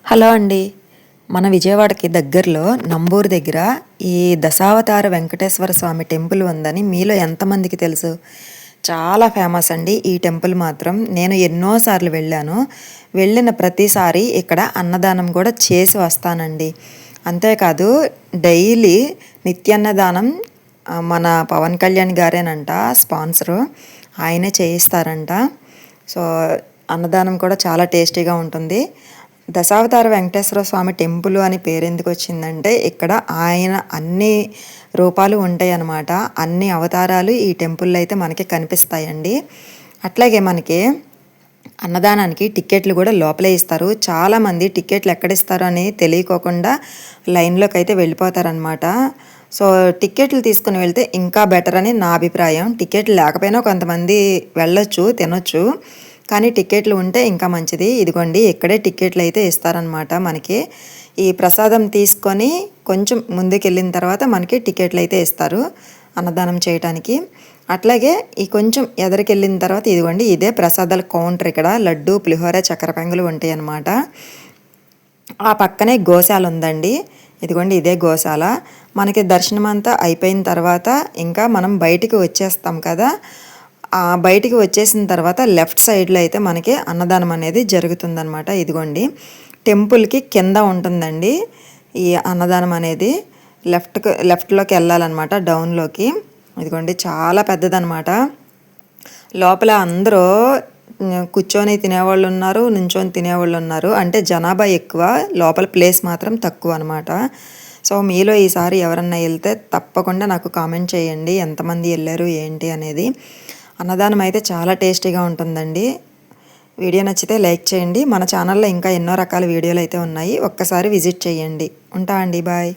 Hello అండి. మన విజయవాడకి దగ్గరలో నంబూరు దగ్గర ఈ దశావతార వెంకటేశ్వర స్వామి టెంపుల్ ఉందని మీలో ఎంతమందికి తెలుసు? చాలా ఫేమస్ అండి ఈ టెంపుల్ మాత్రం. నేను ఎన్నోసార్లు వెళ్ళాను. వెళ్ళిన ప్రతిసారి ఇక్కడ అన్నదానం కూడా చేసి వస్తానండి. అంతేకాదు డైలీ నిత్యాన్నదానం మన పవన్ కళ్యాణ్ గారేనంట స్పాన్సరు. ఆయనే చేయిస్తారంట. సో అన్నదానం కూడా చాలా టేస్టీగా ఉంటుంది. దశావతార వెంకటేశ్వర స్వామి టెంపుల్ అని పేరు ఎందుకు వచ్చిందంటే ఇక్కడ ఆయన అన్ని రూపాలు ఉంటాయి అన్నమాట. అన్ని అవతారాలు ఈ టెంపుల్లో అయితే మనకి కనిపిస్తాయండి. అట్లాగే మనకి అన్నదానానికి టికెట్లు కూడా లోపలే ఇస్తారు. చాలామంది టికెట్లు ఎక్కడ ఇస్తారు అని తెలియకోకుండా లైన్లోకి అయితే వెళ్ళిపోతారనమాట. సో టికెట్లు తీసుకుని వెళ్తే ఇంకా బెటర్ అని నా అభిప్రాయం. టికెట్లు లేకపోయినా కొంతమంది వెళ్ళొచ్చు, తినొచ్చు, కానీ టికెట్లు ఉంటే ఇంకా మంచిది. ఇదిగోండి ఇక్కడే టికెట్లు అయితే ఇస్తారనమాట మనకి. ఈ ప్రసాదం తీసుకొని కొంచెం ముందుకు వెళ్ళిన తర్వాత మనకి టికెట్లు అయితే ఇస్తారు అన్నదానం చేయడానికి. అట్లాగే ఈ కొంచెం ఎదరికి వెళ్ళిన తర్వాత ఇదిగోండి ఇదే ప్రసాదాల కౌంటర్. ఇక్కడ లడ్డు, పులిహోర, చక్కెర పొంగలు ఉంటాయి అన్నమాట. ఆ పక్కనే గోశాల ఉందండి. ఇదిగోండి ఇదే గోశాల. మనకి దర్శనం అంతా అయిపోయిన తర్వాత ఇంకా మనం బయటికి వచ్చేస్తాం కదా. బయటికి వచ్చేసిన తర్వాత లెఫ్ట్ సైడ్లో అయితే మనకి అన్నదానం అనేది జరుగుతుందన్నమాట. ఇదిగోండి టెంపుల్కి కింద ఉంటుందండి ఈ అన్నదానం అనేది. లెఫ్ట్లోకి వెళ్ళాలన్నమాట, డౌన్లోకి. ఇదిగోండి చాలా పెద్దదన్నమాట. లోపల అందరూ కూర్చొని తినేవాళ్ళు ఉన్నారు, నుంచొని తినేవాళ్ళు ఉన్నారు. అంటే జనాభా ఎక్కువ, లోపల ప్లేస్ మాత్రం తక్కువ అనమాట. సో మీలో ఈసారి ఎవరన్నా వెళ్తే తప్పకుండా నాకు కామెంట్ చేయండి ఎంతమంది వెళ్ళారు ఏంటి అనేది. అన్నదానం అయితే చాలా టేస్టీగా ఉంటుందండి. వీడియో నచ్చితే లైక్ చేయండి. మన ఛానల్లో ఇంకా ఎన్నో రకాల వీడియోలు అయితే ఉన్నాయి, ఒక్కసారి విజిట్ చేయండి. ఉంటా అండి, బాయ్.